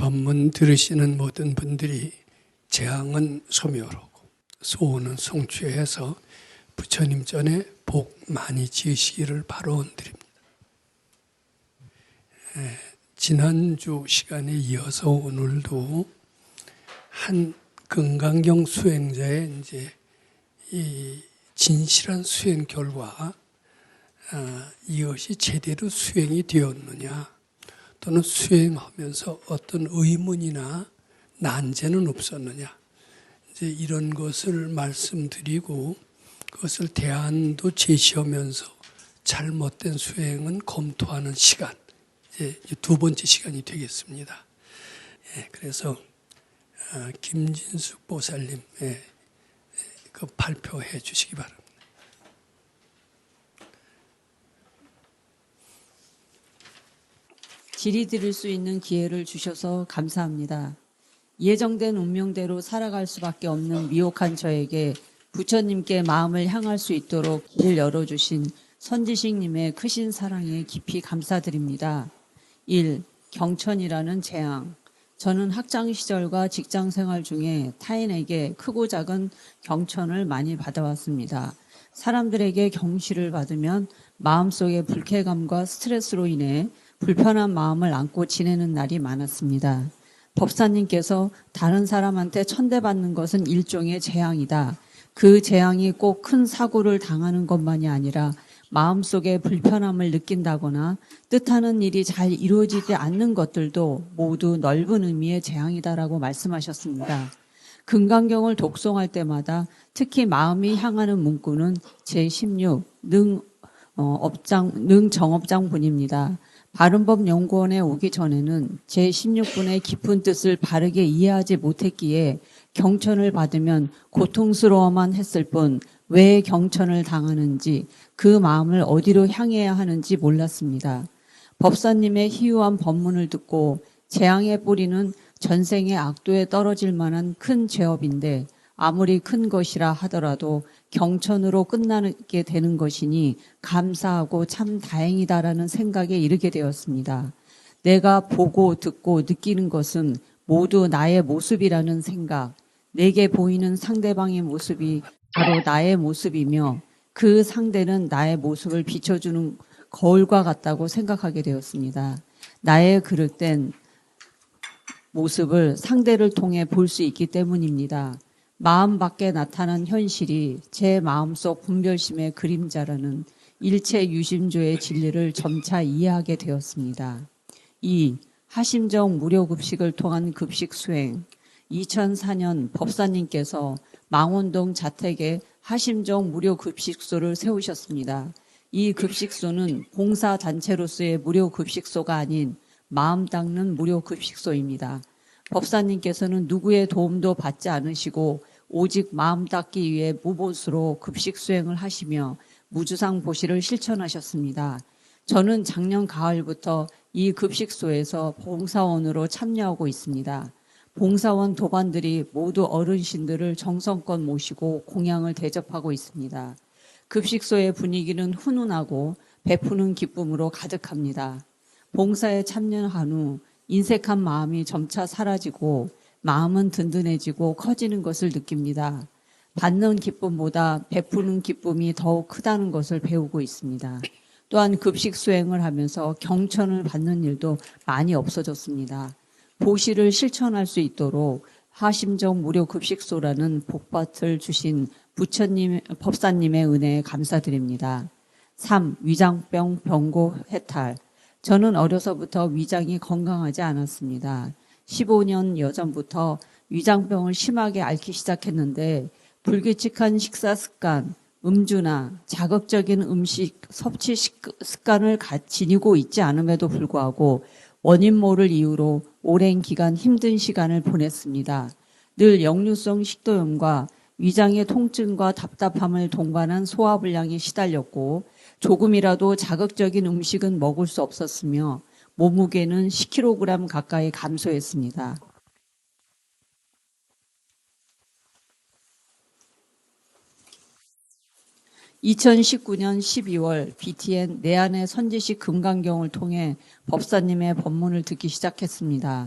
법문 들으시는 모든 분들이 재앙은 소멸하고 소원은 성취해서 부처님 전에 복 많이 지으시기를 바라드립니다. 지난주 시간에 이어서 오늘도 한 금강경 수행자의 이제 이 진실한 수행 결과 이것이 제대로 수행이 되었느냐 또는 수행하면서 어떤 의문이나 난제는 없었느냐 이제 이런 것을 말씀드리고 그것을 대안도 제시하면서 잘못된 수행은 검토하는 시간 이제 두 번째 시간이 되겠습니다. 그래서 김진숙 보살님 그 발표해 주시기 바랍니다. 질의 드릴 수 있는 기회를 주셔서 감사합니다. 예정된 운명대로 살아갈 수밖에 없는 미혹한 저에게 부처님께 마음을 향할 수 있도록 길을 열어주신 선지식님의 크신 사랑에 깊이 감사드립니다. 1. 경천이라는 재앙. 저는 학창 시절과 직장 생활 중에 타인에게 크고 작은 경천을 많이 받아왔습니다. 사람들에게 경시를 받으면 마음속의 불쾌감과 스트레스로 인해 불편한 마음을 안고 지내는 날이 많았습니다. 법사님께서 다른 사람한테 천대받는 것은 일종의 재앙이다. 그 재앙이 꼭 큰 사고를 당하는 것만이 아니라 마음속에 불편함을 느낀다거나 뜻하는 일이 잘 이루어지지 않는 것들도 모두 넓은 의미의 재앙이다라고 말씀하셨습니다. 금강경을 독송할 때마다 특히 마음이 향하는 문구는 제16 능정업장분입니다. 바른법연구원에 오기 전에는 제16분의 깊은 뜻을 바르게 이해하지 못했기에 경천을 받으면 고통스러워만 했을 뿐 왜 경천을 당하는지 그 마음을 어디로 향해야 하는지 몰랐습니다. 법사님의 희유한 법문을 듣고 재앙의 뿌리는 전생의 악도에 떨어질 만한 큰 죄업인데 아무리 큰 것이라 하더라도 경천으로 끝나게 되는 것이니 감사하고 참 다행이다라는 생각에 이르게 되었습니다. 내가 보고 듣고 느끼는 것은 모두 나의 모습이라는 생각, 내게 보이는 상대방의 모습이 바로 나의 모습이며 그 상대는 나의 모습을 비춰주는 거울과 같다고 생각하게 되었습니다. 나의 그릇된 모습을 상대를 통해 볼 수 있기 때문입니다. 마음 밖에 나타난 현실이 제 마음속 분별심의 그림자라는 일체 유심조의 진리를 점차 이해하게 되었습니다. 2. 하심정 무료급식을 통한 급식 수행. 2004년 법사님께서 망원동 자택에 하심정 무료급식소를 세우셨습니다. 이 급식소는 봉사단체로서의 무료급식소가 아닌 마음 닦는 무료급식소입니다. 법사님께서는 누구의 도움도 받지 않으시고 오직 마음 닦기 위해 무보수로 급식 수행을 하시며 무주상 보시를 실천하셨습니다. 저는 작년 가을부터 이 급식소에서 봉사원으로 참여하고 있습니다. 봉사원 도반들이 모두 어르신들을 정성껏 모시고 공양을 대접하고 있습니다. 급식소의 분위기는 훈훈하고 베푸는 기쁨으로 가득합니다. 봉사에 참여한 후 인색한 마음이 점차 사라지고 마음은 든든해지고 커지는 것을 느낍니다. 받는 기쁨보다 베푸는 기쁨이 더욱 크다는 것을 배우고 있습니다. 또한 급식 수행을 하면서 경천을 받는 일도 많이 없어졌습니다. 보시를 실천할 수 있도록 하심정 무료급식소라는 복밭을 주신 법사님의 은혜에 감사드립니다. 3. 위장병 병고 해탈. 저는 어려서부터 위장이 건강하지 않았습니다. 15년 여전부터 위장병을 심하게 앓기 시작했는데 불규칙한 식사 습관, 음주나 자극적인 음식 섭취 습관을 지니고 있지 않음에도 불구하고 원인 모를 이유로 오랜 기간 힘든 시간을 보냈습니다. 늘 역류성 식도염과 위장의 통증과 답답함을 동반한 소화불량에 시달렸고 조금이라도 자극적인 음식은 먹을 수 없었으며 몸무게는 10kg 가까이 감소했습니다. 2019년 12월 BTN 내안의 선지식 금강경을 통해 법사님의 법문을 듣기 시작했습니다.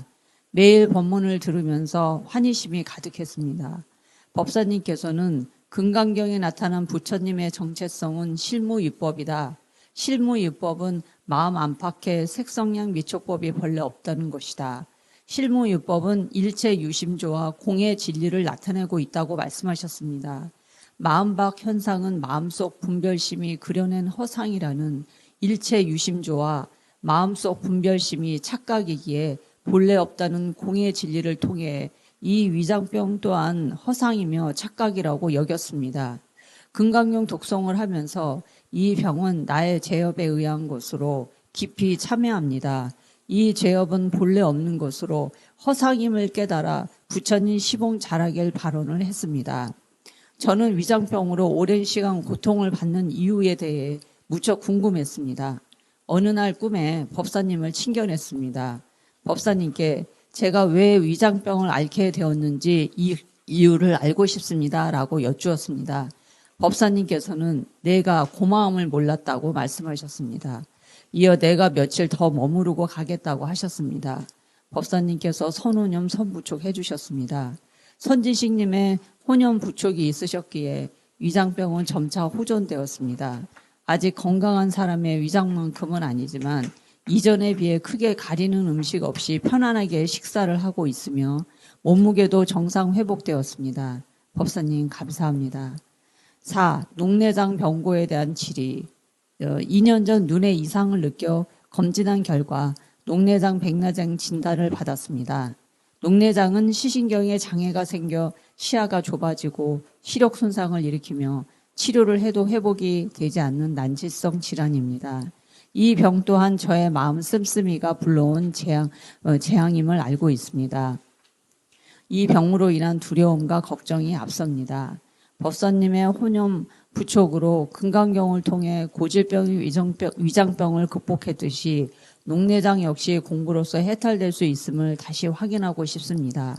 매일 법문을 들으면서 환희심이 가득했습니다. 법사님께서는 금강경에 나타난 부처님의 정체성은 실무유법이다. 실무유법은 마음 안팎에 색성량 미촉법이 본래 없다는 것이다. 실무유법은 일체 유심조와 공의 진리를 나타내고 있다고 말씀하셨습니다. 마음밖 현상은 마음속 분별심이 그려낸 허상이라는 일체 유심조와 마음속 분별심이 착각이기에 본래 없다는 공의 진리를 통해 이 위장병 또한 허상이며 착각이라고 여겼습니다. 금강경 독송을 하면서 이 병은 나의 죄업에 의한 것으로 깊이 참회합니다. 이 죄업은 본래 없는 것으로 허상임을 깨달아 부처님 시봉 자락엘 발언을 했습니다. 저는 위장병으로 오랜 시간 고통을 받는 이유에 대해 무척 궁금했습니다. 어느 날 꿈에 법사님을 친견했습니다. 법사님께 제가 왜 위장병을 앓게 되었는지 이 이유를 알고 싶습니다. 라고 여쭈었습니다. 법사님께서는 내가 고마움을 몰랐다고 말씀하셨습니다. 이어 내가 며칠 더 머무르고 가겠다고 하셨습니다. 법사님께서 선혼염 선부촉 해주셨습니다. 선지식님의 혼염 부촉이 있으셨기에 위장병은 점차 호전되었습니다. 아직 건강한 사람의 위장만큼은 아니지만 이전에 비해 크게 가리는 음식 없이 편안하게 식사를 하고 있으며 몸무게도 정상 회복되었습니다. 법사님 감사합니다. 4. 녹내장 병고에 대한 질의. 2년 전 눈에 이상을 느껴 검진한 결과 녹내장 백내장 진단을 받았습니다. 녹내장은 시신경에 장애가 생겨 시야가 좁아지고 시력 손상을 일으키며 치료를 해도 회복이 되지 않는 난치성 질환입니다. 이 병 또한 저의 마음 씀씀이가 불러온 재앙임을 알고 있습니다. 이 병으로 인한 두려움과 걱정이 앞섭니다. 법사님의 혼염 부촉으로 금강경을 통해 고질병이 위장병을 극복했듯이 녹내장 역시 공부로서 해탈될 수 있음을 다시 확인하고 싶습니다.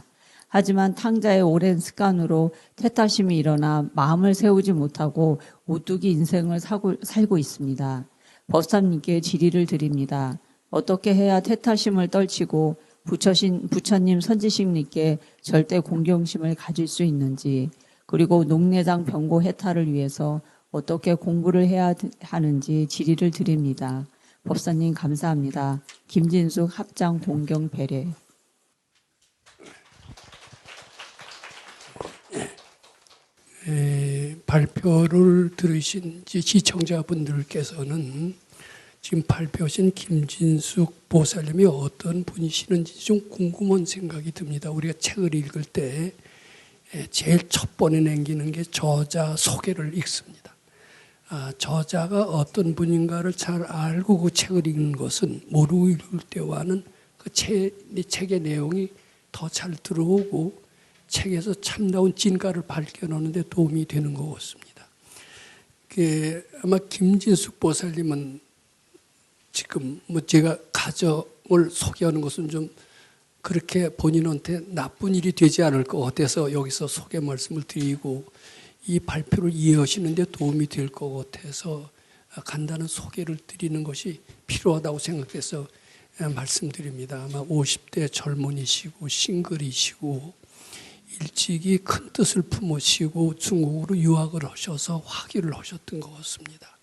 하지만 탕자의 오랜 습관으로 태타심이 일어나 마음을 세우지 못하고 오뚜기 인생을 살고 있습니다. 법사님께 질의를 드립니다. 어떻게 해야 태타심을 떨치고 부처님 선지식님께 절대 공경심을 가질 수 있는지, 그리고 녹내장 병고 해탈을 위해서 어떻게 공부를 해야 하는지 질의를 드립니다. 법사님 감사합니다. 김진숙 합장 공경 배례. 발표를 들으신 시청자분들께서는 지금 발표하신 김진숙 보살님이 어떤 분이시는지 좀 궁금한 생각이 듭니다. 우리가 책을 읽을 때 제일 첫 번에 남기는 게 저자 소개를 읽습니다. 저자가 어떤 분인가를 잘 알고 그 책을 읽는 것은 모르고 읽을 때와는 그 책의 내용이 더 잘 들어오고 책에서 참다운 진가를 밝혀내는 데 도움이 되는 것 같습니다. 아마 김진숙 보살님은 지금 제가 가정을 소개하는 것은 좀 그렇게 본인한테 나쁜 일이 되지 않을 것 같아서 여기서 소개 말씀을 드리고 이 발표를 이해하시는 데 도움이 될 것 같아서 간단한 소개를 드리는 것이 필요하다고 생각해서 말씀드립니다. 아마 50대 젊은이시고 싱글이시고 일찍이 큰 뜻을 품으시고 중국으로 유학을 하셔서 학위를 하셨던 것 같습니다.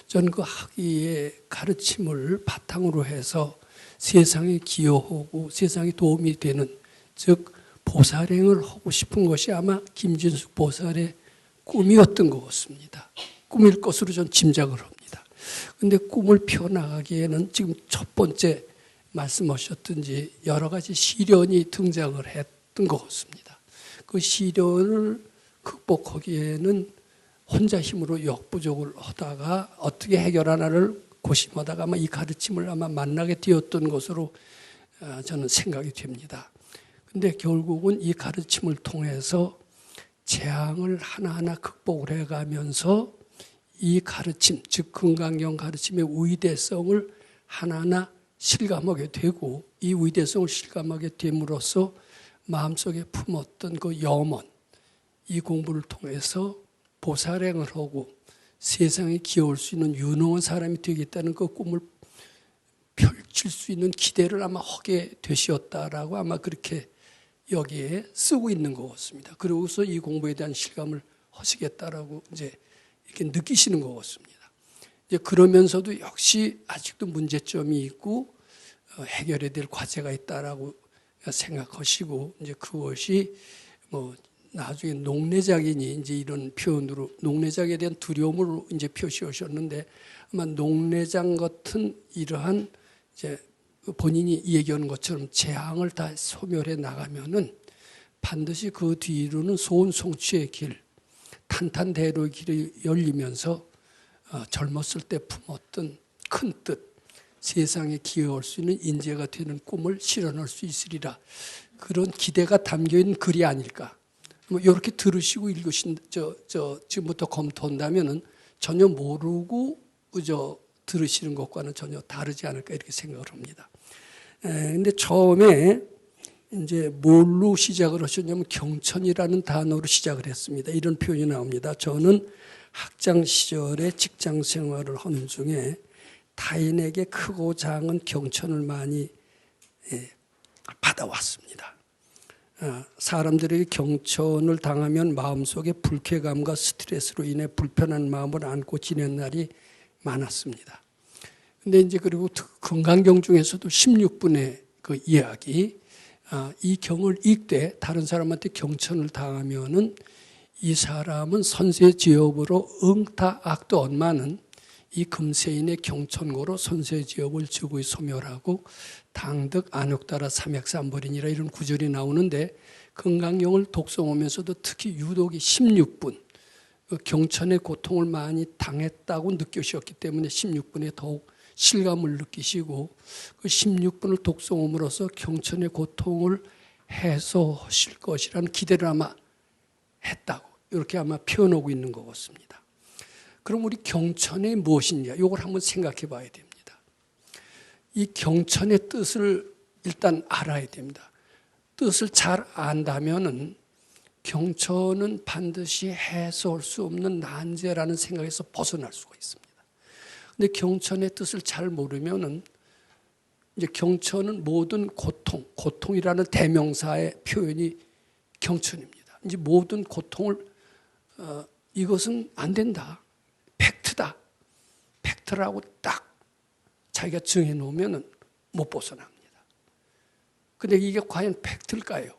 저는 그 학위의 가르침을 바탕으로 해서 세상에 기여하고 세상에 도움이 되는, 즉 보살행을 하고 싶은 것이 아마 김진숙 보살의 꿈이었던 것 같습니다. 꿈일 것으로 전 짐작을 합니다. 그런데 꿈을 펴나가기에는 지금 첫 번째 말씀하셨던지 여러 가지 시련이 등장을 했던 것 같습니다. 그 시련을 극복하기에는 혼자 힘으로 역부족을 하다가 어떻게 해결하나를 고심하다가 아마 이 가르침을 아마 만나게 되었던 것으로 저는 생각이 됩니다. 그런데 결국은 이 가르침을 통해서 재앙을 하나하나 극복을 해가면서 이 가르침, 즉 금강경 가르침의 위대성을 하나하나 실감하게 되고, 이 위대성을 실감하게 됨으로써 마음속에 품었던 그 염원, 이 공부를 통해서 보살행을 하고 세상에 기여할 수 있는 유능한 사람이 되겠다는 그 꿈을 펼칠 수 있는 기대를 아마 하게 되셨다라고 아마 그렇게 여기에 쓰고 있는 것 같습니다. 그러고서 이 공부에 대한 실감을 하시겠다라고 이제 이렇게 느끼시는 것 같습니다. 이제 그러면서도 역시 아직도 문제점이 있고 해결해야 될 과제가 있다라고 생각하시고 이제 그것이 뭐 나중에 녹내작이니 이제 이런 표현으로 녹내작에 대한 두려움으로 이제 표시하셨는데 아마 녹내장 같은 이러한 이제 본인이 얘기하는 것처럼 재앙을 다 소멸해 나가면은 반드시 그 뒤로는 소원 성취의 길, 탄탄대로의 길이 열리면서 젊었을 때 품었던 큰 뜻, 세상에 기여할 수 있는 인재가 되는 꿈을 실현할 수 있으리라. 그런 기대가 담겨 있는 글이 아닐까. 뭐 이렇게 들으시고 읽으신 지금부터 검토한다면은 전혀 모르고 들으시는 것과는 전혀 다르지 않을까 이렇게 생각을 합니다. 근데 처음에 이제 뭘로 시작을 하셨냐면 경천이라는 단어로 시작을 했습니다. 이런 표현이 나옵니다. 저는 학창 시절에 직장 생활을 하는 중에 타인에게 크고 작은 경천을 많이 받아왔습니다. 사람들에게 경천을 당하면 마음속에 불쾌감과 스트레스로 인해 불편한 마음을 안고 지낸 날이 많았습니다. 근데 이제 그리고 건강경 중에서도 16분의 그 이야기, 이 경을 읽되 다른 사람한테 경천을 당하면은 이 사람은 선세지업으로 응타 악도 언마는 이 금세인의 경천고로 선세지업을 즉의 소멸하고 당득 안욕따라 삼약삼벌이니라 이런 구절이 나오는데 건강경을 독송하면서도 특히 유독이 16분 경천의 고통을 많이 당했다고 느끼셨기 때문에 16분에 더욱 실감을 느끼시고 그 16분을 독송함으로써 경천의 고통을 해소하실 것이라는 기대를 아마 했다고 이렇게 아마 표현하고 있는 것 같습니다. 그럼 우리 경천이 무엇이냐 이걸 한번 생각해 봐야 됩니다. 이 경천의 뜻을 일단 알아야 됩니다. 뜻을 잘 안다면은 경천은 반드시 해소할 수 없는 난제라는 생각에서 벗어날 수가 있습니다. 근데 경천의 뜻을 잘 모르면은 이제 경천은 모든 고통이라는 대명사의 표현이 경천입니다. 이제 모든 고통을 이것은 안 된다. 팩트다. 팩트라고 딱 자기가 정해 놓으면은 못 벗어납니다. 근데 이게 과연 팩트일까요?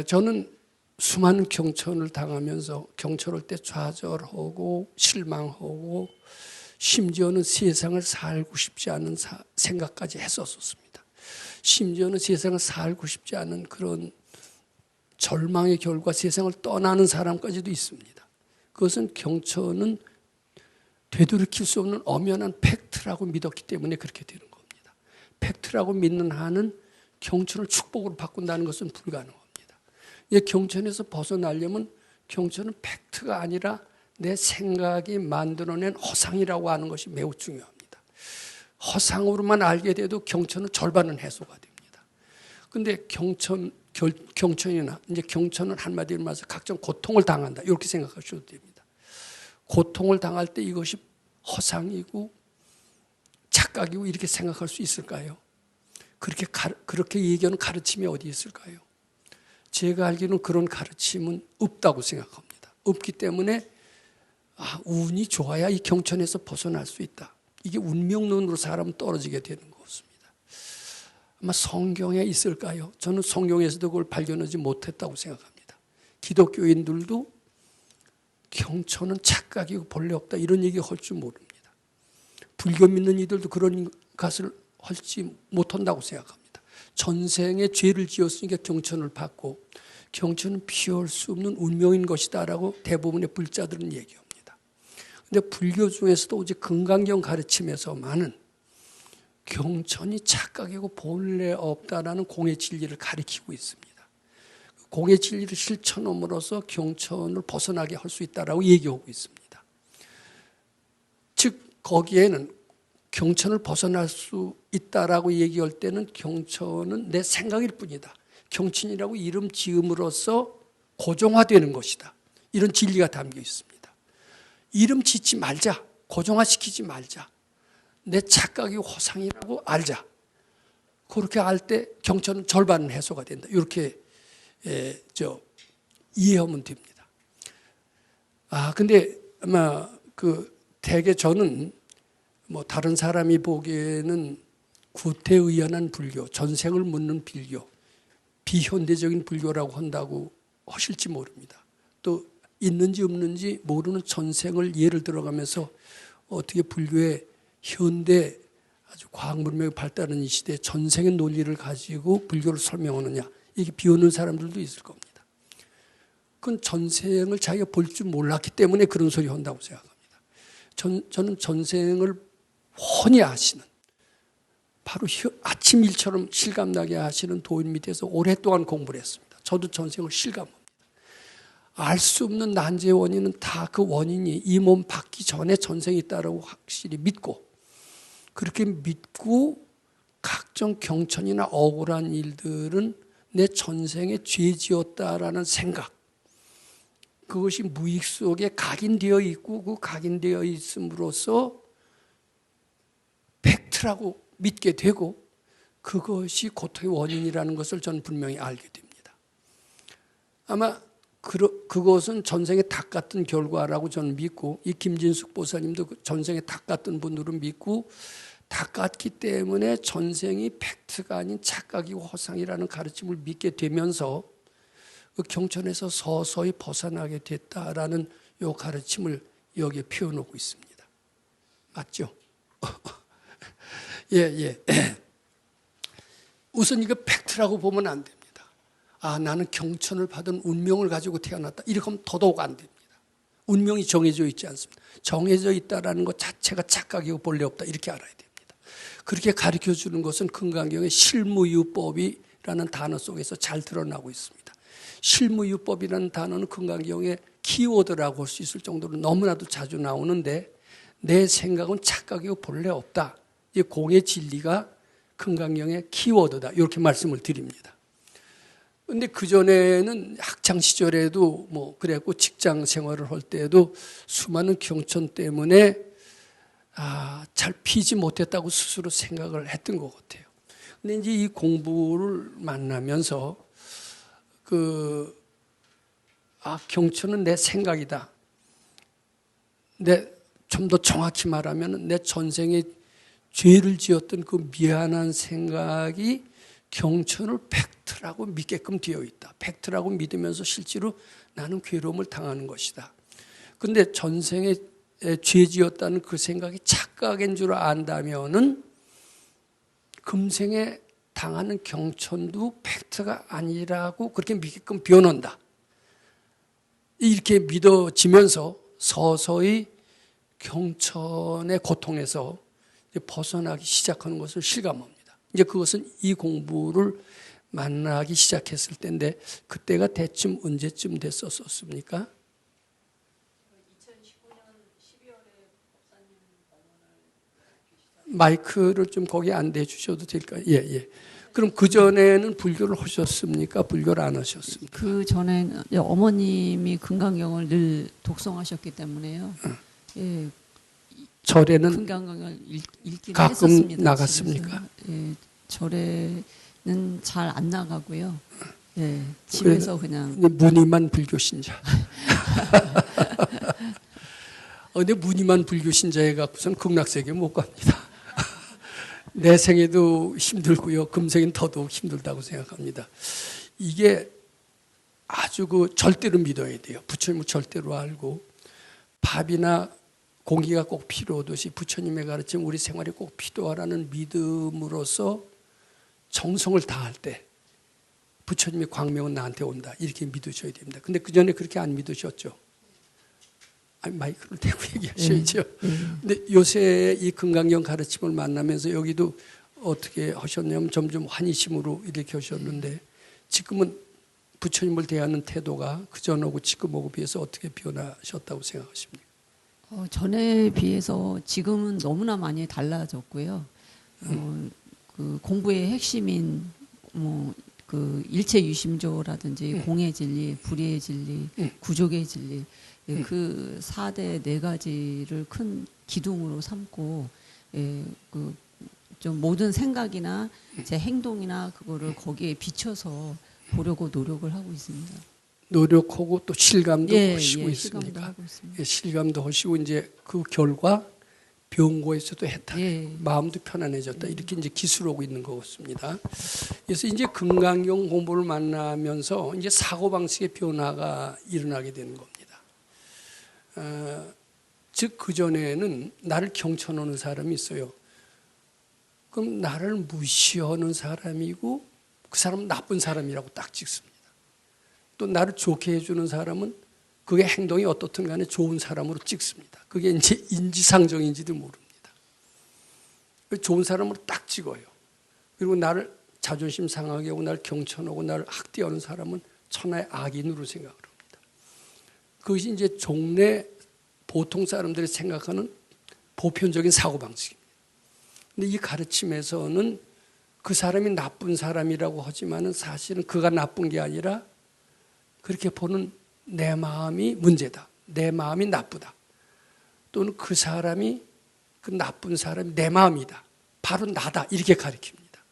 저는 수많은 경천을 당하면서 경천할 때 좌절하고 실망하고 심지어는 세상을 살고 싶지 않은 생각까지 했었습니다. 심지어는 세상을 살고 싶지 않은 그런 절망의 결과 세상을 떠나는 사람까지도 있습니다. 그것은 경천은 되돌이킬 수 없는 엄연한 팩트라고 믿었기 때문에 그렇게 되는 겁니다. 팩트라고 믿는 한은 경천을 축복으로 바꾼다는 것은 불가능합니다. 경천에서 벗어나려면 경천은 팩트가 아니라 내 생각이 만들어낸 허상이라고 하는 것이 매우 중요합니다. 허상으로만 알게 돼도 경천은 절반은 해소가 됩니다. 그런데 경천이나 이제 경천은 한마디로 말해서 각종 고통을 당한다 이렇게 생각하셔도 됩니다. 고통을 당할 때 이것이 허상이고 착각이고 이렇게 생각할 수 있을까요? 그렇게 얘기하는 가르침이 어디 있을까요? 제가 알기로는 그런 가르침은 없다고 생각합니다. 없기 때문에 운이 좋아야 이 경천에서 벗어날 수 있다. 이게 운명론으로 사람은 떨어지게 되는 것 같습니다. 아마 성경에 있을까요? 저는 성경에서도 그걸 발견하지 못했다고 생각합니다. 기독교인들도 경천은 착각이고 본래 없다 이런 얘기 할 줄 모릅니다. 불교 믿는 이들도 그런 것을 할지 못한다고 생각합니다. 전생에 죄를 지었으니까 경천을 받고 경천은 피할 수 없는 운명인 것이다라고 대부분의 불자들은 얘기합니다. 그런데 불교 중에서도 오직 금강경 가르침에서만은 경천이 착각이고 본래 없다라는 공의 진리를 가리키고 있습니다. 공의 진리를 실천함으로써 경천을 벗어나게 할 수 있다라고 얘기하고 있습니다. 즉 거기에는 경천을 벗어날 수 있다라고 얘기할 때는 경천은 내 생각일 뿐이다. 경천이라고 이름 지음으로써 고정화되는 것이다. 이런 진리가 담겨 있습니다. 이름 짓지 말자. 고정화시키지 말자. 내 착각이 허상이라고 알자. 그렇게 알 때 경천은 절반은 해소가 된다. 이렇게 이해하면 됩니다. 근데 아마 대개 저는 뭐 다른 사람이 보기에는 구태의연한 불교, 전생을 묻는 불교, 비현대적인 불교라고 한다고 하실지 모릅니다. 또 있는지 없는지 모르는 전생을 예를 들어가면서 어떻게 불교의 현대 아주 과학 문명이 발달하는 이 시대에 전생의 논리를 가지고 불교를 설명하느냐, 이게 비웃는 사람들도 있을 겁니다. 그건 전생을 자기가 볼 줄 몰랐기 때문에 그런 소리 한다고 생각합니다. 저는 전생을 훤히 아시는, 바로 아침 일처럼 실감나게 하시는 도인 밑에서 오랫동안 공부를 했습니다. 저도 전생을 실감합니다. 알 수 없는 난제의 원인은 다 그 원인이 이 몸 받기 전에 전생이 있다고 확실히 믿고, 그렇게 믿고 각종 경천이나 억울한 일들은 내 전생에 죄 지었다라는 생각, 그것이 무익 속에 각인되어 있고 그 각인되어 있음으로써 팩트라고 믿게 되고 그것이 고통의 원인이라는 것을 저는 분명히 알게 됩니다. 아마 그것은 전생에 닭 같은 결과라고 저는 믿고, 이 김진숙 보사님도 전생에 닭 같은 분들은 믿고, 닭 같기 때문에 전생이 팩트가 아닌 착각이고 허상이라는 가르침을 믿게 되면서 그 경천에서 서서히 벗어나게 됐다라는 요 가르침을 여기에 표현하고 있습니다. 맞죠? 예. 우선 이거 팩트라고 보면 안 됩니다. 나는 경천을 받은 운명을 가지고 태어났다. 이렇게 하면 더더욱 안 됩니다. 운명이 정해져 있지 않습니다. 정해져 있다라는 것 자체가 착각이고 본래 없다. 이렇게 알아야 됩니다. 그렇게 가르쳐 주는 것은 금강경의 실무유법이라는 단어 속에서 잘 드러나고 있습니다. 실무유법이라는 단어는 금강경의 키워드라고 할 수 있을 정도로 너무나도 자주 나오는데, 내 생각은 착각이고 본래 없다. 이 공의 진리가 금강경의 키워드다. 이렇게 말씀을 드립니다. 근데 그전에는 학창시절에도 그랬고 직장 생활을 할 때에도 수많은 경천 때문에 잘 피지 못했다고 스스로 생각을 했던 것 같아요. 근데 이제 이 공부를 만나면서 경천은 내 생각이다. 좀 더 정확히 말하면 내 전생에 죄를 지었던 그 미안한 생각이 경천을 팩트라고 믿게끔 되어 있다. 팩트라고 믿으면서 실제로 나는 괴로움을 당하는 것이다. 그런데 전생에 죄 지었다는 그 생각이 착각인 줄 안다면은 금생에 당하는 경천도 팩트가 아니라고 그렇게 믿게끔 변한다. 이렇게 믿어지면서 서서히 경천의 고통에서 벗어나기 시작하는 것을 실감합니다. 이제 그것은 이 공부를 만나기 시작했을 때인데, 그때가 대충 언제쯤 됐었습니까? 2019년 12월에 법사님 법문을 마이크를 좀 거기 안 대주셔도 될까요? 예. 그럼 그 전에는 불교를 하셨습니까? 불교를 안 하셨습니까? 그 전에 어머님이 금강경을 늘 독송하셨기 때문에요. 예. 절에는 금강경을 읽기는 가끔 했었습니다. 나갔습니까? 예. 절에는 잘 안 나가고요. 예. 집에서 그냥. 무늬만 불교 신자. 근데 무늬만 불교 신자에 갖고선 극락세계 못 갑니다. 내 생에도 힘들고요. 금생은 더더욱 힘들다고 생각합니다. 이게 아주 절대로 믿어야 돼요. 부처님을 절대로 알고, 밥이나 공기가 꼭 필요하듯이 부처님의 가르침 우리 생활에 꼭 필요하라는 믿음으로써 정성을 다할 때 부처님의 광명은 나한테 온다. 이렇게 믿으셔야 됩니다. 근데 그 전에 그렇게 안 믿으셨죠? 마이크를 대고 얘기하셔야죠. 근데 요새 이 금강경 가르침을 만나면서 여기도 어떻게 하셨냐면 점점 환희심으로 이렇게 하셨는데, 지금은 부처님을 대하는 태도가 그전하고 지금하고 비해서 어떻게 변하셨다고 생각하십니까? 전에 비해서 지금은 너무나 많이 달라졌고요. 그 공부의 핵심인 그 일체 유심조라든지 공의 진리, 불의의 진리, 구족의 진리, 그 4대 4가지를 큰 기둥으로 삼고 좀 모든 생각이나 제 행동이나 그거를 거기에 비춰서 보려고 노력을 하고 있습니다. 노력하고 또 실감도 하시고 실감도 있습니까? 하고 있습니다. 예, 실감도 하시고 이제 그 결과 병고에서도 해탈, 마음도 편안해졌다. 이렇게 이제 기술하고 있는 것 같습니다. 그래서 이제 금강경 공부를 만나면서 이제 사고 방식의 변화가 일어나게 되는 겁니다. 즉 그 전에는 나를 경천하는 사람이 있어요. 그럼 나를 무시하는 사람이고 그 사람은 나쁜 사람이라고 딱 찍습니다. 또 나를 좋게 해주는 사람은 그게 행동이 어떻든 간에 좋은 사람으로 찍습니다. 그게 이제 인지상정인지도 모릅니다. 좋은 사람으로 딱 찍어요. 그리고 나를 자존심 상하게 하고 나를 경천하고 나를 학대하는 사람은 천하의 악인으로 생각을 합니다. 그것이 이제 종래 보통 사람들이 생각하는 보편적인 사고방식입니다. 근데 이 가르침에서는 그 사람이 나쁜 사람이라고 하지만은 사실은 그가 나쁜 게 아니라 그렇게 보는 내 마음이 문제다. 내 마음이 나쁘다. 또는 그 사람이 그 나쁜 사람이 내 마음이다. 바로 나다. 이렇게 가르칩니다.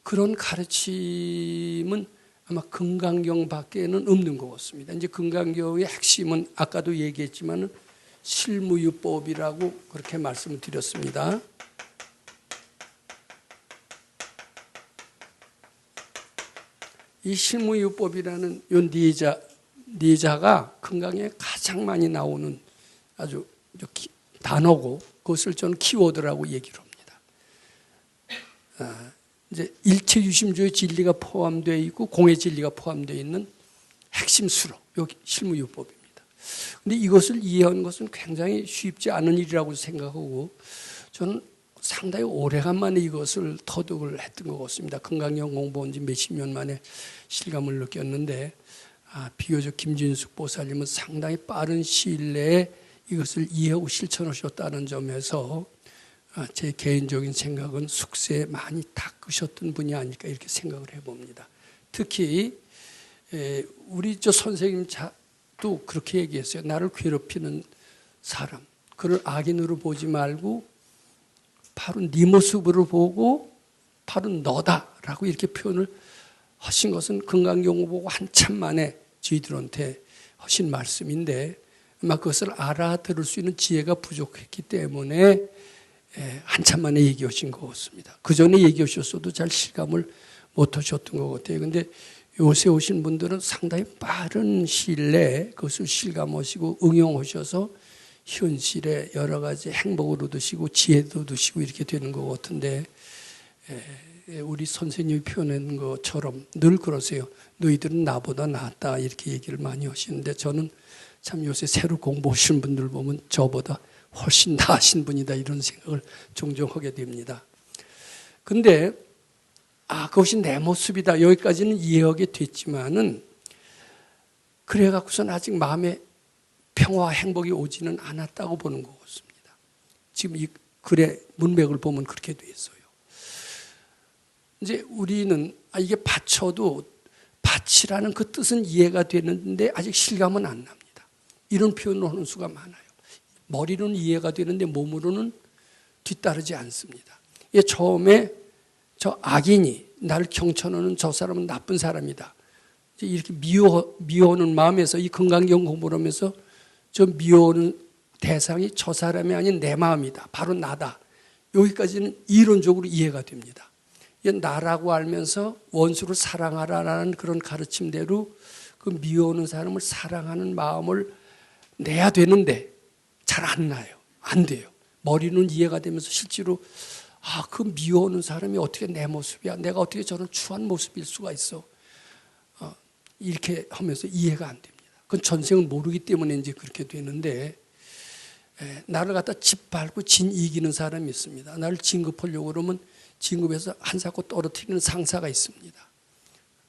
그런 가르침은 아마 금강경 밖에는 없는 것 같습니다. 이제 금강경의 핵심은 아까도 얘기했지만 실무유법이라고 그렇게 말씀을 드렸습니다. 이 실무유법이라는 이 네 자가 금강에 가장 많이 나오는 아주 단어고 그것을 저는 키워드라고 얘기를 합니다. 이제 일체유심조의 진리가 포함되어 있고 공의 진리가 포함되어 있는 핵심 수로 여기 실무유법입니다. 그런데 이것을 이해하는 것은 굉장히 쉽지 않은 일이라고 생각하고 저는 상당히 오래간만에 이것을 터득을 했던 것 같습니다. 금강경 공부한 지 몇십 년 만에 실감을 느꼈는데 비교적 김진숙 보살님은 상당히 빠른 시일 내에 이것을 이해하고 실천하셨다는 점에서 제 개인적인 생각은 숙세에 많이 닦으셨던 분이 아닐까 이렇게 생각을 해봅니다. 특히 우리 선생님도 그렇게 얘기했어요. 나를 괴롭히는 사람, 그를 악인으로 보지 말고 바로 네 모습으로 보고 바로 너다라고 이렇게 표현을 하신 것은 금강경을 보고 한참 만에 저희들한테 하신 말씀인데 아마 그것을 알아들을 수 있는 지혜가 부족했기 때문에 한참 만에 얘기하신 것 같습니다. 그 전에 얘기하셨어도 잘 실감을 못 하셨던 것 같아요. 그런데 요새 오신 분들은 상당히 빠른 시일 내에 그것을 실감하시고 응용하셔서 현실에 여러 가지 행복을 얻으시고 지혜도 얻으시고 이렇게 되는 것 같은데 우리 선생님이 표현한 것처럼 늘 그러세요. 너희들은 나보다 낫다 이렇게 얘기를 많이 하시는데 저는 참 요새 새로 공부하시는 분들 보면 저보다 훨씬 나으신 분이다 이런 생각을 종종 하게 됩니다. 근데 그것이 내 모습이다 여기까지는 이해하게 됐지만은 그래갖고서는 아직 마음에 평화와 행복이 오지는 않았다고 보는 것 같습니다. 지금 이 글의 문맥을 보면 그렇게 돼 있어요. 이제 우리는 이게 받쳐도 받치라는 그 뜻은 이해가 되는데 아직 실감은 안 납니다. 이런 표현을 하는 수가 많아요. 머리로는 이해가 되는데 몸으로는 뒤따르지 않습니다. 이게 처음에 저 악인이 나를 경천하는 저 사람은 나쁜 사람이다. 이렇게 미워하는 마음에서 이 금강경 공부를 하면서 저 미워하는 대상이 저 사람이 아닌 내 마음이다. 바로 나다. 여기까지는 이론적으로 이해가 됩니다. 나라고 알면서 원수를 사랑하라라는 그런 가르침대로 그 미워하는 사람을 사랑하는 마음을 내야 되는데 잘 안 나요. 안 돼요. 머리는 이해가 되면서 실제로 그 미워하는 사람이 어떻게 내 모습이야. 내가 어떻게 저런 추한 모습일 수가 있어. 이렇게 하면서 이해가 안 됩니다. 그건 전생을 모르기 때문에 이제 그렇게 되는데 나를 갖다 짓밟고 진 이기는 사람이 있습니다. 나를 진급하려고 그러면 진급해서 한사코 떨어뜨리는 상사가 있습니다.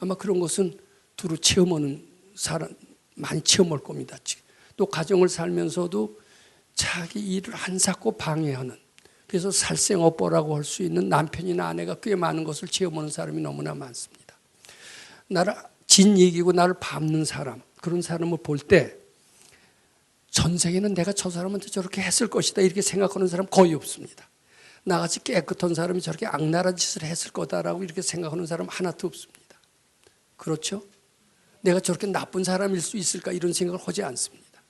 아마 그런 것은 두루 체험하는 사람 많이 체험할 겁니다. 또 가정을 살면서도 자기 일을 한사코 방해하는 그래서 살생업보라고 할 수 있는 남편이나 아내가 꽤 많은 것을 체험하는 사람이 너무나 많습니다. 나를 진 이기고 나를 밟는 사람 그런 사람을 볼 때 전생에는 내가 저 사람한테 저렇게 했을 것이다 이렇게 생각하는 사람 거의 없습니다. 나같이 깨끗한 사람이 저렇게 악랄한 짓을 했을 거다라고 이렇게 생각하는 사람 하나도 없습니다. 그렇죠? 내가 저렇게 나쁜 사람일 수 있을까 이런 생각을 하지 않습니다.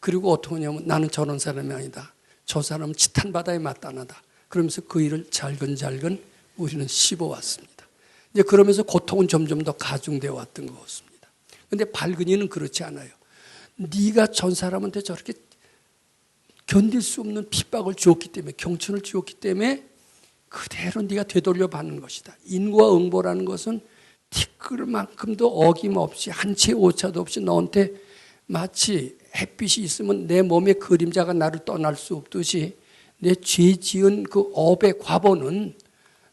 그리고 어떻게 하냐면 나는 저런 사람이 아니다. 저 사람은 치탄 바다에 마땅하다. 그러면서 그 일을 잘근잘근 우리는 씹어왔습니다. 이제 그러면서 고통은 점점 더 가중되어 왔던 것 같습니다. 그런데 발근이는 그렇지 않아요. 네가 전 사람한테 저렇게 견딜 수 없는 핍박을 주었기 때문에, 경천을 주었기 때문에 그대로 네가 되돌려 받는 것이다. 인과 응보라는 것은 티끌만큼도 어김없이 한 채 오차도 없이 너한테 마치 햇빛이 있으면 내 몸의 그림자가 나를 떠날 수 없듯이 내 죄 지은 그 업의 과보는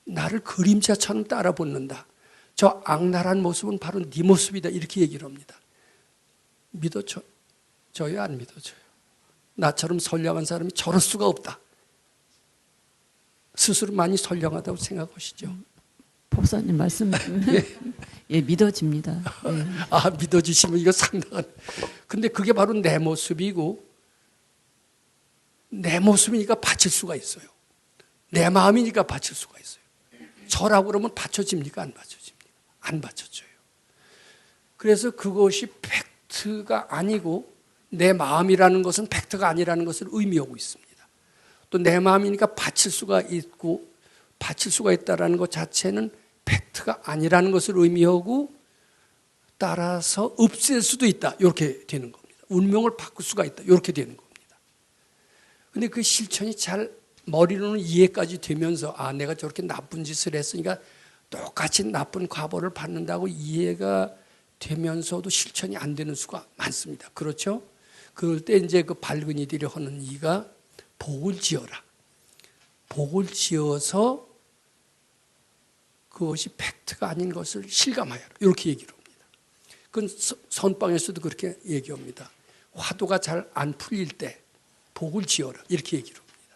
나를 그림자처럼 따라 붙는다. 저 악랄한 모습은 바로 네 모습이다. 이렇게 얘기를 합니다. 믿어줘요? 안 믿어줘요? 나처럼 선량한 사람이 저럴 수가 없다. 스스로 많이 선량하다고 생각하시죠? 법사님 말씀 예, 믿어집니다. 예. 아, 믿어주시면 이거 상당한. 근데 그게 바로 내 모습이고 내 모습이니까 바칠 수가 있어요. 내 마음이니까 바칠 수가 있어요. 저라고 그러면 받쳐집니까? 안 받쳐집니까? 안 받쳐져요. 그래서 그것이 팩트가 아니고 내 마음이라는 것은 팩트가 아니라는 것을 의미하고 있습니다. 또 내 마음이니까 바칠 수가 있고 바칠 수가 있다는 것 자체는 팩트가 아니라는 것을 의미하고 따라서 없앨 수도 있다. 이렇게 되는 겁니다. 운명을 바꿀 수가 있다. 이렇게 되는 겁니다. 그런데 그 실천이 잘 머리로는 이해까지 되면서 아, 내가 저렇게 나쁜 짓을 했으니까 똑같이 나쁜 과보를 받는다고 이해가 되면서도 실천이 안 되는 수가 많습니다. 그렇죠? 그럴 때 이제 그 발근이들이 하는 이가 복을 지어라. 복을 지어서 그것이 팩트가 아닌 것을 실감하여라. 이렇게 얘기를 합니다. 그건 선방에서도 그렇게 얘기합니다. 화두가 잘 안 풀릴 때 복을 지어라. 이렇게 얘기를 합니다.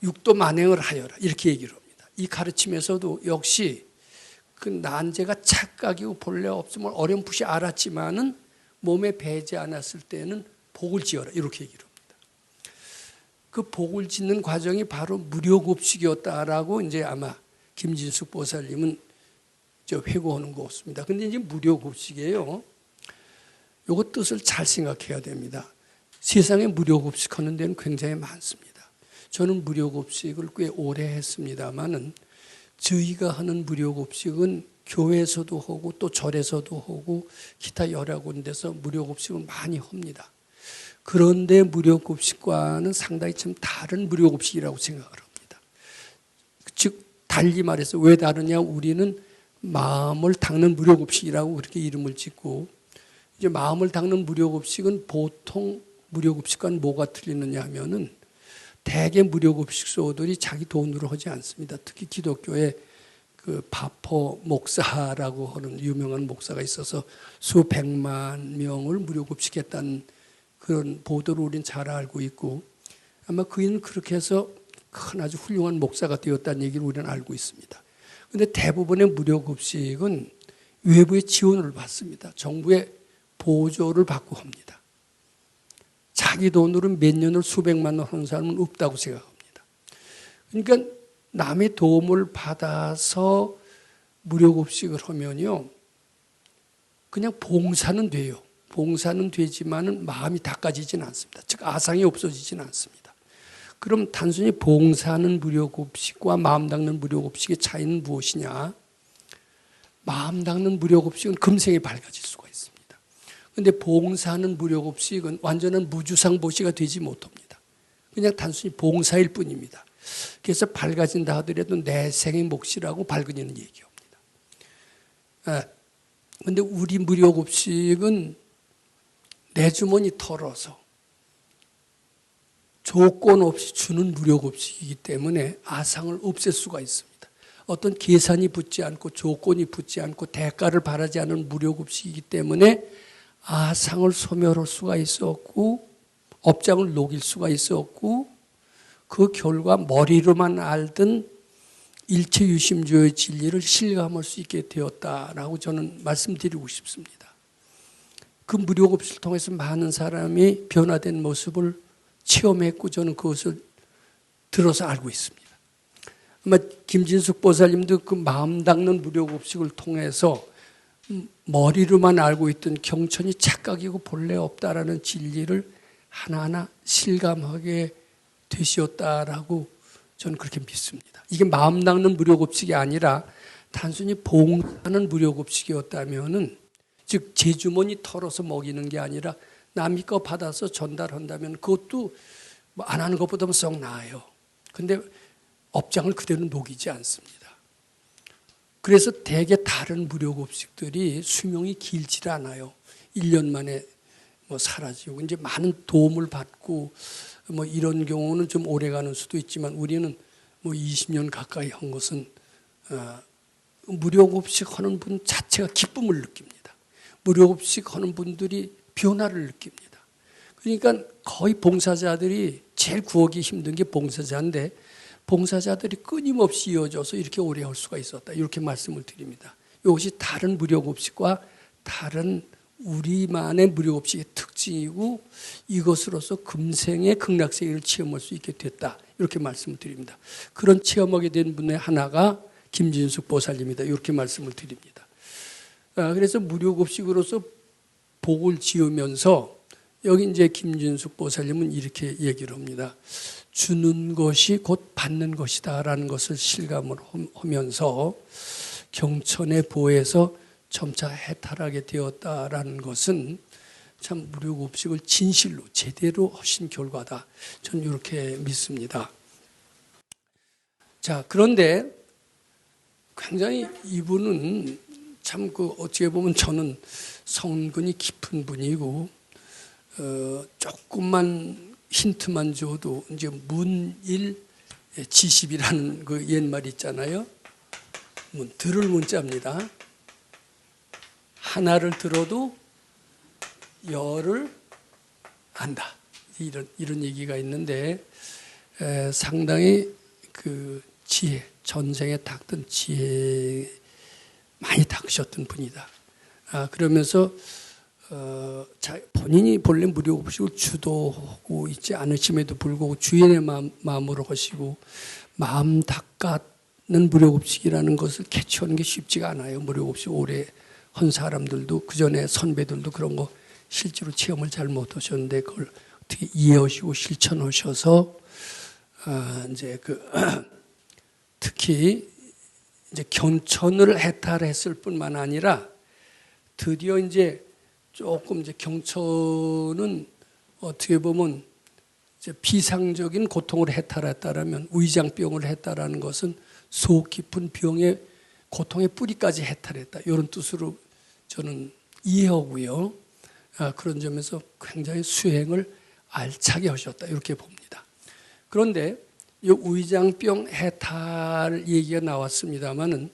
육도 만행을 하여라. 이렇게 얘기를 합니다. 이 가르침에서도 역시 그 난제가 착각이고 본래 없음을 어렴풋이 알았지만은 몸에 배지 않았을 때는 복을 지어라. 이렇게 얘기를 합니다. 그 복을 짓는 과정이 바로 무료급식이었다라고 이제 아마 김진숙 보살님은 회고하는 것 같습니다. 근데 이제 무료급식이에요. 요거 뜻을 잘 생각해야 됩니다. 세상에 무료급식 하는 데는 굉장히 많습니다. 저는 무료급식을 꽤 오래 했습니다만은 저희가 하는 무료급식은 교회에서도 하고 또 절에서도 하고 기타 여러 군데서 무료급식을 많이 합니다. 그런데 무료급식과는 상당히 좀 다른 무료급식이라고 생각을 합니다. 즉 달리 말해서 왜 다르냐? 우리는 마음을 닦는 무료급식이라고 그렇게 이름을 짓고 이제 마음을 닦는 무료급식은 보통 무료급식과는 뭐가 틀리느냐 하면은 대개 무료급식소들이 자기 돈으로 하지 않습니다. 특히 기독교에 그 바포 목사라고 하는 유명한 목사가 있어서 수백만 명을 무료급식했다는 그런 보도를 우리는 잘 알고 있고 아마 그이는 그렇게 해서 큰 아주 훌륭한 목사가 되었다는 얘기를 우리는 알고 있습니다. 그런데 대부분의 무료급식은 외부의 지원을 받습니다. 정부의 보조를 받고 합니다. 자기 돈으로 몇 년을 수백만 원 하는 사람은 없다고 생각합니다. 그러니까 남의 도움을 받아서 무료급식을 하면요. 그냥 봉사는 돼요. 봉사는 되지만은 마음이 닦아지지는 않습니다. 즉 아상이 없어지지는 않습니다. 그럼 단순히 봉사하는 무료급식과 마음 닦는 무료급식의 차이는 무엇이냐? 마음 닦는 무료급식은 금생에 밝아질 수가 있습니다. 그런데 봉사하는 무료급식은 완전한 무주상보시가 되지 못합니다. 그냥 단순히 봉사일 뿐입니다. 그래서 밝아진다 하더라도 내 생의 몫이라고 발근이는 얘기합니다. 그런데 우리 무료급식은 내 주머니 털어서 조건 없이 주는 무료급식이기 때문에 아상을 없앨 수가 있습니다. 어떤 계산이 붙지 않고 조건이 붙지 않고 대가를 바라지 않은 무료급식이기 때문에 아상을 소멸할 수가 있었고 업장을 녹일 수가 있었고 그 결과 머리로만 알던 일체유심조의 진리를 실감할 수 있게 되었다라고 저는 말씀드리고 싶습니다. 그 무료급식을 통해서 많은 사람이 변화된 모습을 체험했고 저는 그것을 들어서 알고 있습니다. 아마 김진숙 보살님도 그 마음 닦는 무료급식을 통해서 머리로만 알고 있던 경천이 착각이고 본래 없다라는 진리를 하나하나 실감하게 되시었다라고 저는 그렇게 믿습니다. 이게 마음 닦는 무료급식이 아니라 단순히 봉사하는 무료급식이었다면은, 즉 제 주머니 털어서 먹이는 게 아니라 남이 거 받아서 전달한다면 그것도 뭐 안 하는 것보다 썩 나아요. 근데 업장을 그대로 녹이지 않습니다. 그래서 대개 다른 무료급식들이 수명이 길지 않아요. 1년 만에 뭐 사라지고 이제 많은 도움을 받고 뭐 이런 경우는 좀 오래 가는 수도 있지만, 우리는 뭐 20년 가까이 한 것은 무료급식 하는 분 자체가 기쁨을 느낍니다. 무료급식 하는 분들이 변화를 느낍니다. 그러니까 거의 봉사자들이 제일 구하기 힘든 게 봉사자인데, 봉사자들이 끊임없이 이어져서 이렇게 오래 할 수가 있었다, 이렇게 말씀을 드립니다. 이것이 다른 무료급식과 다른 우리만의 무료급식의 특징이고, 이것으로서 금생의 극락세계를 체험할 수 있게 됐다, 이렇게 말씀을 드립니다. 그런 체험하게 된 분의 하나가 김진숙 보살님이다, 이렇게 말씀을 드립니다. 그래서 무료급식으로서 복을 지으면서 여기 이제 김진숙 보살님은 이렇게 얘기를 합니다. 주는 것이 곧 받는 것이다라는 것을 실감을 하면서 경천의 보에서 점차 해탈하게 되었다라는 것은 참 무료급식을 진실로 제대로 하신 결과다, 저는 이렇게 믿습니다. 자, 그런데 굉장히 이분은 참 어떻게 보면 저는 성근이 깊은 분이고, 조금만 힌트만 줘도 이제 문일 지십이라는 그 옛말 있잖아요. 들을 문자입니다. 하나를 들어도 열을 안다, 이런 얘기가 있는데, 상당히 그 지혜, 전생에 닦던 지혜 많이 닦으셨던 분이다. 그러면서 본인이 본래 무료급식을 주도하고 있지 않으심에도 불구하고 주인의 마음으로 하시고, 마음 닦는 무료급식이라는 것을 캐치하는 게 쉽지가 않아요. 무료급식 오래 한 사람들도, 그 전에 선배들도 그런 거 실제로 체험을 잘 못하셨는데 그걸 어떻게 이해하시고 실천하셔서 이제 특히 이제 경천을 해탈했을 뿐만 아니라 드디어 이제 조금 이제 경천은 어떻게 보면 이제 비상적인 고통을 해탈했다라면, 위장병을 했다라는 것은 속 깊은 병의 고통의 뿌리까지 해탈했다, 이런 뜻으로 저는 이해하고요. 그런 점에서 굉장히 수행을 알차게 하셨다, 이렇게 봅니다. 그런데 이 위장병 해탈 얘기가 나왔습니다만은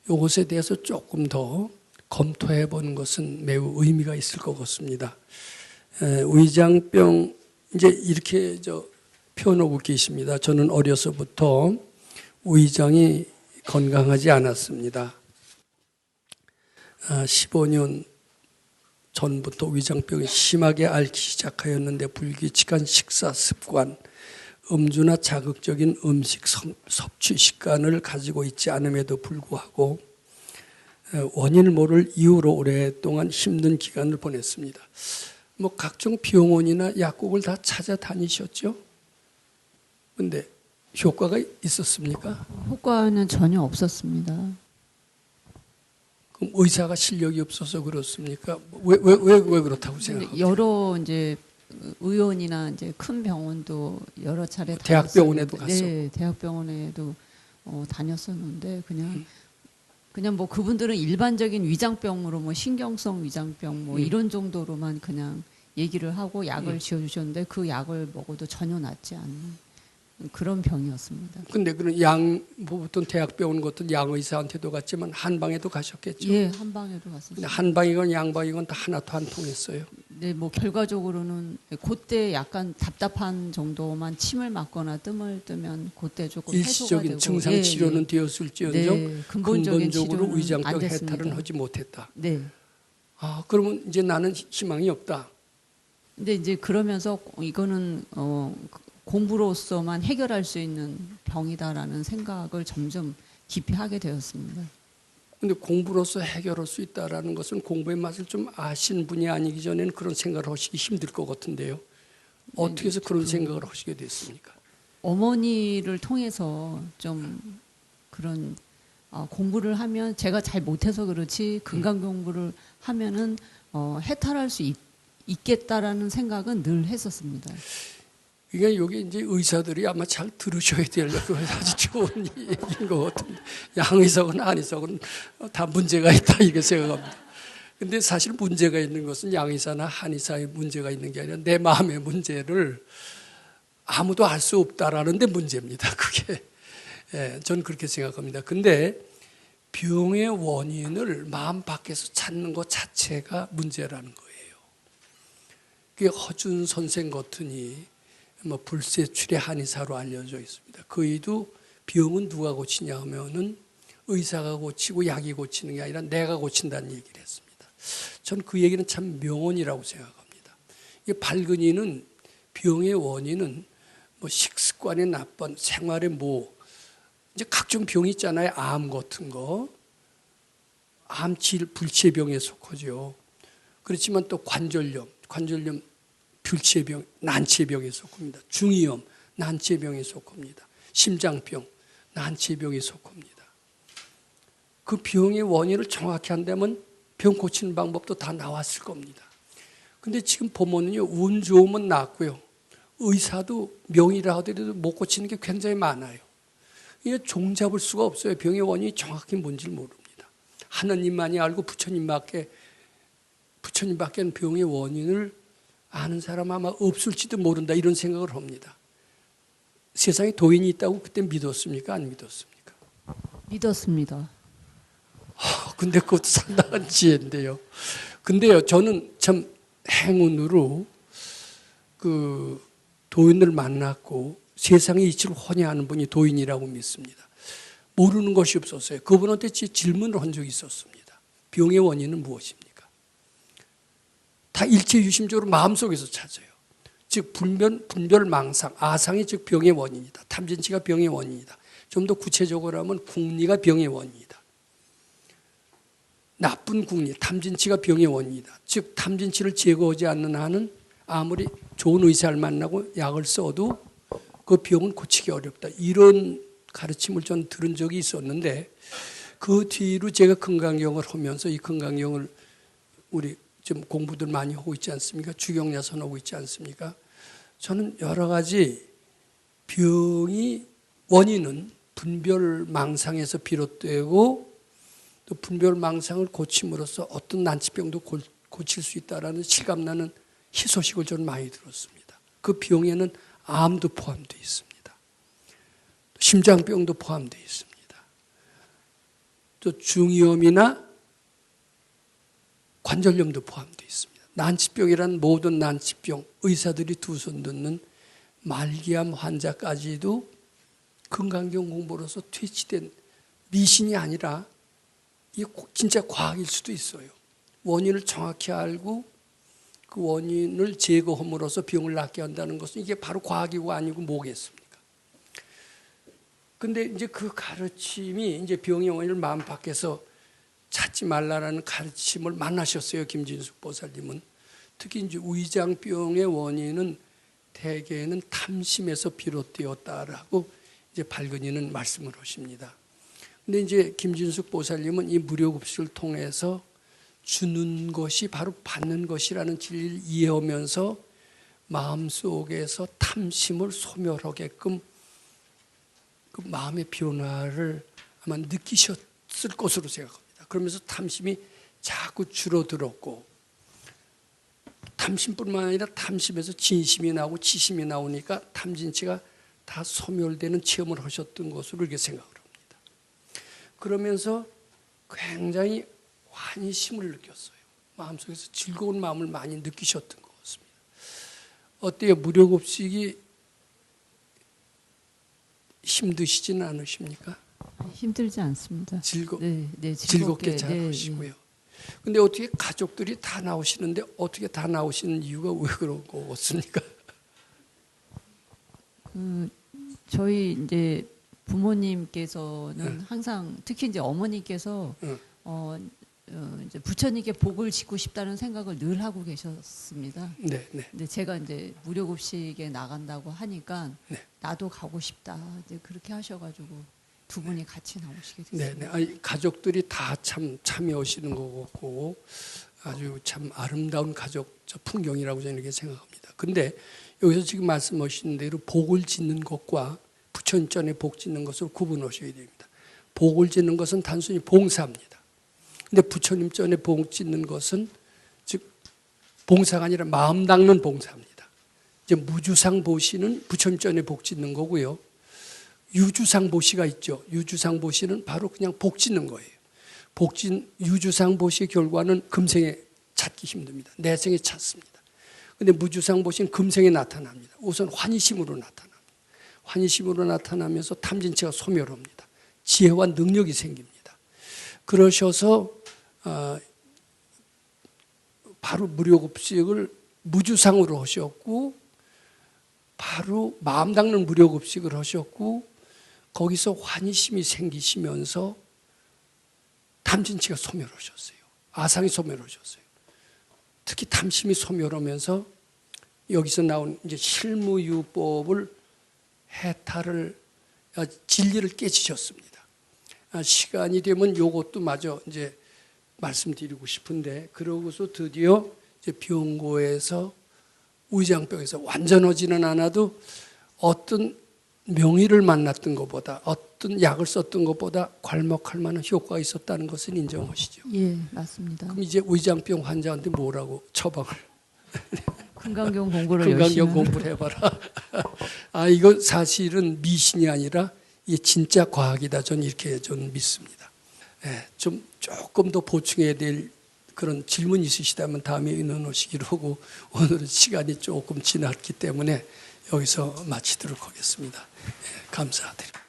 이것에 대해서 조금 더 검토해 보는 것은 매우 의미가 있을 것 같습니다. 위장병 이제 이렇게 표현하고 계십니다. 저는 어려서부터 위장이 건강하지 않았습니다. 15년 전부터 위장병이 심하게 앓기 시작하였는데, 불규칙한 식사 습관, 음주나 자극적인 음식 섭취 습관을 가지고 있지 않음에도 불구하고 원인을 모를 이유로 오랫동안 힘든 기간을 보냈습니다. 뭐 각종 병원이나 약국을 다 찾아다니셨죠? 근데 효과가 있었습니까? 효과는 전혀 없었습니다. 그럼 의사가 실력이 없어서 그렇습니까? 왜 그렇다고 생각합니까? 여러 이제 의원이나 이제 큰 병원도 여러 차례 대학병원에도 갔어. 네, 대학병원에도 다녔었는데 그냥 뭐 그분들은 일반적인 위장병으로 뭐 신경성 위장병 뭐 이런 정도로만 그냥 얘기를 하고 약을 지어주셨는데, 그 약을 먹어도 전혀 낫지 않는 그런 병이었습니다. 근데 그런 보통 대학병원 같은 양의사한테도 갔지만 한방에도 가셨겠죠? 예, 한방에도 갔었어요. 한방이건 양방이건 다 하나도 안 통했어요. 네, 뭐 결과적으로는 그때 약간 답답한 정도만 침을 맞거나 뜸을 뜨면 그때 조금 해소가 일시적인 되고, 증상 치료는 되었을지언정 근본적으로 위장병 해탈은 하지 못했다. 네. 그러면 이제 나는 희망이 없다. 근데 이제 그러면서 이거는 공부로서만 해결할 수 있는 병이다라는 생각을 점점 깊이 하게 되었습니다. 근데 공부로서 해결할 수 있다라는 것은 공부의 맛을 좀 아신 분이 아니기 전에는 그런 생각을 하시기 힘들 것 같은데요. 어떻게 해서 그런 생각을 하시게 됐습니까? 어머니를 통해서 좀 그런 공부를 하면 제가 잘 못해서 그렇지 근강 공부를 하면은 해탈할 수 있겠다라는 생각은 늘 했었습니다. 이게 여기 이제 의사들이 아마 잘 들으셔야 될 아주 좋은 얘기인 것 같은데 양의석은 한의석은 다 문제가 있다 이렇게 생각합니다. 근데 사실 문제가 있는 것은 양의사나 한의사의 문제가 있는 게 아니라 내 마음의 문제를 아무도 알 수 없다라는 데 문제입니다. 그게 저는 그렇게 생각합니다. 근데 병의 원인을 마음 밖에서 찾는 것 자체가 문제라는 거예요. 그게 허준 선생 같으니 불세출의 한의사로 알려져 있습니다. 그이도 병은 누가 고치냐 하면은 의사가 고치고 약이 고치는 게 아니라 내가 고친다는 얘기를 했습니다. 저는 그 얘기는 참 명언이라고 생각합니다. 이게 발근이는 병의 원인은 식습관의 나쁜 생활의 이제 각종 병이 있잖아요. 암 같은 거. 암질 불치병에 속하죠. 그렇지만 또 관절염 불치병, 난치병에 속합니다. 중이염, 난치병에 속합니다. 심장병, 난치병에 속합니다. 그 병의 원인을 정확히 한다면 병 고치는 방법도 다 나왔을 겁니다. 근데 지금 보면요, 운 좋으면 낫고요. 의사도 명의라 하더라도 못 고치는 게 굉장히 많아요. 이게 종잡을 수가 없어요. 병의 원인이 정확히 뭔지를 모릅니다. 하느님만이 알고 부처님밖에는 병의 원인을 아는 사람 아마 없을지도 모른다 이런 생각을 합니다. 세상에 도인이 있다고 그때 믿었습니까? 안 믿었습니까? 믿었습니다. 근데 그것도 상당한 지혜인데요. 근데요, 저는 참 행운으로 그 도인을 만났고 세상의 이치를 혼이하는 분이 도인이라고 믿습니다. 모르는 것이 없었어요. 그분한테 질문을 한 적이 있었습니다. 병의 원인은 무엇입니까? 다 일체유심적으로 마음속에서 찾아요. 즉 분별망상, 아상이 즉 병의 원인이다. 탐진치가 병의 원인이다. 좀 더 구체적으로 하면 궁리가 병의 원인이다. 나쁜 궁리, 탐진치가 병의 원인이다. 즉 탐진치를 제거하지 않는 한은 아무리 좋은 의사를 만나고 약을 써도 그 병은 고치기 어렵다. 이런 가르침을 전 들은 적이 있었는데 그 뒤로 제가 금강경을 하면서 이 금강경을 우리 좀 공부들 많이 하고 있지 않습니까? 주경야선 하고 있지 않습니까? 저는 여러 가지 병이 원인은 분별망상에서 비롯되고 또 분별망상을 고침으로써 어떤 난치병도 고칠 수 있다라는 실감나는 희소식을 저는 많이 들었습니다. 그 병에는 암도 포함되어 있습니다. 심장병도 포함되어 있습니다. 또 중이염이나 관절염도 포함되어 있습니다. 난치병이란 모든 난치병, 의사들이 두 손 듣는 말기암 환자까지도 금강경 공부로서 퇴치된 미신이 아니라 이게 진짜 과학일 수도 있어요. 원인을 정확히 알고 그 원인을 제거함으로써 병을 낫게 한다는 것은 이게 바로 과학이고 아니고 뭐겠습니까? 근데 이제 그 가르침이 이제 병의 원인을 마음 밖에서 찾지 말라라는 가르침을 만나셨어요. 김진숙 보살님은. 특히 이제 위장병의 원인은 대개는 탐심에서 비롯되었다라고 이제 발근이는 말씀을 하십니다. 근데 이제 김진숙 보살님은 이 무료급식을 통해서 주는 것이 바로 받는 것이라는 진리를 이해하면서 마음속에서 탐심을 소멸하게끔 그 마음의 변화를 아마 느끼셨을 것으로 생각합니다. 그러면서 탐심이 자꾸 줄어들었고 탐심뿐만 아니라 탐심에서 진심이 나오고 치심이 나오니까 탐진치가 다 소멸되는 체험을 하셨던 것으로 이렇게 생각을 합니다. 그러면서 굉장히 환희심을 느꼈어요. 마음속에서 즐거운 마음을 많이 느끼셨던 것 같습니다. 어때요? 무료급식이 힘드시지는 않으십니까? 힘들지 않습니다. 즐겁게 잘 하시고요. 근데 어떻게 가족들이 다 나오시는데 어떻게 다 나오시는 이유가 왜 그런 거 같습니까? 저희 이제 부모님께서는 응. 항상 특히 이제 어머니께서 응. 이제 부처님께 복을 짓고 싶다는 생각을 늘 하고 계셨습니다. 네, 네. 근데 제가 이제 무료급식에 나간다고 하니까 네. 나도 가고 싶다. 이제 그렇게 하셔가지고 두 분이 같이 나오시게 네, 됐습니다. 네. 아니, 가족들이 다 참 참여하시는 것 같고 아주 참 아름다운 가족 풍경이라고 저는 이렇게 생각합니다. 근데 여기서 지금 말씀하신 대로 복을 짓는 것과 부처님 전에 복 짓는 것을 구분하셔야 됩니다. 복을 짓는 것은 단순히 봉사입니다. 근데 부처님 전에 복 짓는 것은 즉 봉사가 아니라 마음 닦는 봉사입니다. 이제 무주상 보시는 부처님 전에 복 짓는 거고요. 유주상 보시가 있죠. 유주상 보시는 바로 그냥 복 짓는 거예요. 유주상 보시의 결과는 금생에 찾기 힘듭니다. 내생에 찾습니다. 근데 무주상 보시는 금생에 나타납니다. 우선 환희심으로 나타납니다. 환희심으로 나타나면서 탐진치가 소멸합니다. 지혜와 능력이 생깁니다. 그러셔서 바로 무료급식을 무주상으로 하셨고 바로 마음 닦는 무료급식을 하셨고 거기서 환희심이 생기시면서 탐진치가 소멸하셨어요. 아상이 소멸하셨어요. 특히 탐심이 소멸하면서 여기서 나온 이제 실무유법을 해탈을 진리를 깨치셨습니다. 시간이 되면 요것도 마저 이제 말씀드리고 싶은데 그러고서 드디어 이제 병고에서 우의장병에서 완전하지는 않아도 어떤 명의를 만났던 것보다 어떤 약을 썼던 것보다 괄목할 만한 효과가 있었다는 것을 인정하시죠. 예, 맞습니다. 그럼 이제 위장병 환자한테 뭐라고 처방을? 금강경 공부를 열심히 금강경 공부를 해봐라. 이거 사실은 미신이 아니라 이게 진짜 과학이다. 저는 이렇게 저는 믿습니다. 좀 조금 더 보충해야 될 그런 질문 있으시다면 다음에 의논하시기로 하고 오늘은 시간이 조금 지났기 때문에 여기서 마치도록 하겠습니다. 감사드립니다.